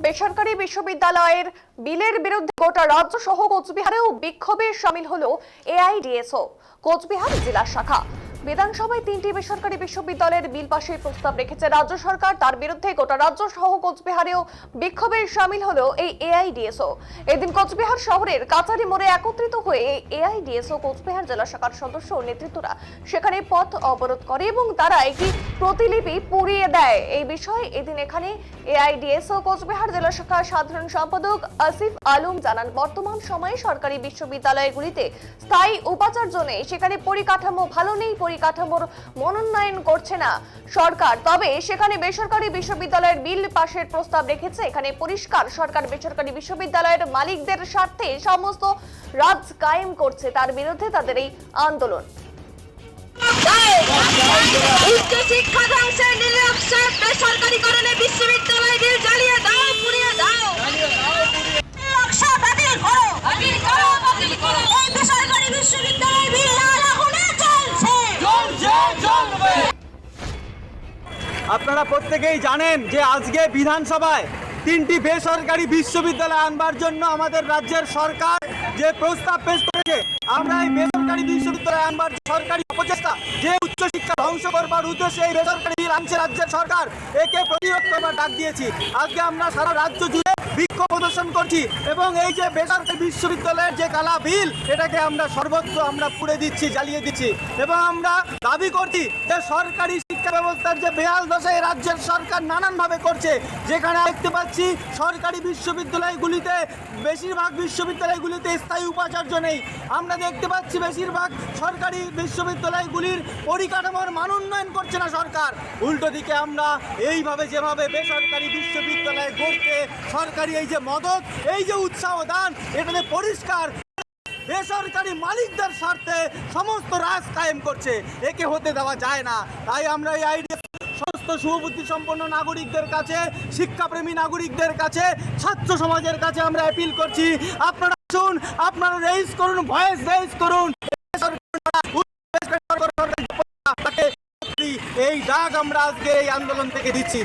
বেসরকারি বিশ্ববিদ্যালয়ের বিলের বিরুদ্ধে গোটা রাজ্য সহ কোচবিহারেও বিক্ষোভে শামিল হলো এআইডিএসও কোচবিহার জেলা শাখা। বিধানসভায় 3টি বেসরকারি বিশ্ববিদ্যালয়ের বিল পাশের প্রস্তাব রেখেছে রাজ্য সরকার। তার বিরুদ্ধে গোটা রাজ্য সহ কোচবিহারেও বিক্ষোভে শামিল হলো এই এআইডিএসও। এদিন কোচবিহার শহরের কাচারি মোড়ে একত্রিত হয়ে এআইডিএসও কোচবিহার জেলা শাখার সদস্য ও নেতৃত্বরা সেখানে পথ অবরোধ করে এবং তারা একটি প্রতিলিপি পুড়িয়ে দেয়। এই বিষয়ে এদিন এখানে এআইডিএসও কোচবিহার জেলা শাখার সাধারণ সম্পাদক আসিফ আলম জানান, বর্তমান সময়ে সরকারি বিশ্ববিদ্যালয়গুলিতে স্থায়ী উপাচার্য নেই, সেখানে পরিকাঠামো ভালো নেই, পরিকাঠামোর মনোন্নয়ন করছে না সরকার। তবে সেখানে বেসরকারি বিশ্ববিদ্যালয়ের বিল পাশের প্রস্তাব রেখেছে। এখানে পরিষ্কার সরকার বেসরকারি বিশ্ববিদ্যালয়ের মালিকদের স্বার্থে সমস্ত রাজ কায়েম করছে, তার বিরুদ্ধে তাদের এই আন্দোলন। বেসরকারীকরণে বিশ্ববিদ্যালয় বিল জ্বালিয়ে দাও, পুড়িয়ে দাও। নকশা বাতিল করো, বাতিল করো, বাতিল করো। এই বেসরকারি বিশ্ববিদ্যালয় বিল লাল আগুনে জ্বলছে, জ্বলছে, জ্বলবে। আপনারা প্রত্যেকেই জানেন যে আজকে বিধানসভায় 3টি বেসরকারি বিশ্ববিদ্যালয় আনবার জন্য আমাদের রাজ্যের সরকার যে প্রস্তাব পেশ করেছে, আমরা এই বেসরকারি বিশ্ববিদ্যালয় আনবার সরকারি অপচেষ্টা, যে উচ্চশিক্ষা ধ্বংস করবার উদ্দেশ্যে এই বেসরকারি বিল আনছে রাজ্যের সরকার, একে প্রতিরোধ করবার ডাক দিয়েছি। আজকে আমরা সারা রাজ্য জুড়ে বিক্ষোভ প্রদর্শন করছি এবং এই যে বেসরকারি বিশ্ববিদ্যালয়ের যে কালা বিল, এটাকে আমরা সর্বত্র আমরা পুড়ে দিচ্ছি, জ্বালিয়ে দিচ্ছি এবং আমরা দাবি করছি যে সরকারি শিক্ষা ব্যবস্থার যে বেহাল দশা এই রাজ্যের সরকার নানানভাবে করছে। যেখানে দেখতে পাচ্ছি সরকারি বিশ্ববিদ্যালয়গুলিতে বেশিরভাগ বিশ্ববিদ্যালয়গুলিতে স্থায়ী উপাচার্য নেই। আমরা দেখতে পাচ্ছি বেশিরভাগ সরকারি বিশ্ববিদ্যালয়গুলির পরিকাঠামোর মান উন্নয়ন করছে না সরকার। উল্টো দিকে আমরা এইভাবে যেভাবে বেসরকারি বিশ্ববিদ্যালয় গড়তে সরকারি এই যে মদত, এই যে উৎসাহ দান, এখানে পরিষ্কার বেসরকারি মালিকদের স্বার্থে সমস্ত রাজ কায়েম করছে। একে হতে দেওয়া যায় না। তাই আমরা এই আইডিয়া সমস্ত শুভবুদ্ধি সম্পন্ন নাগরিকদের কাছে, শিক্ষাপ্রেমী নাগরিকদের কাছে, ছাত্র সমাজের কাছে আমরা অ্যাপিল করছি, আপনারা আসুন, আপনারা রেইজ করুন, ভয়েস রেইজ করুন। এই ডাক আমরা আজকে এই আন্দোলন থেকে দিচ্ছি।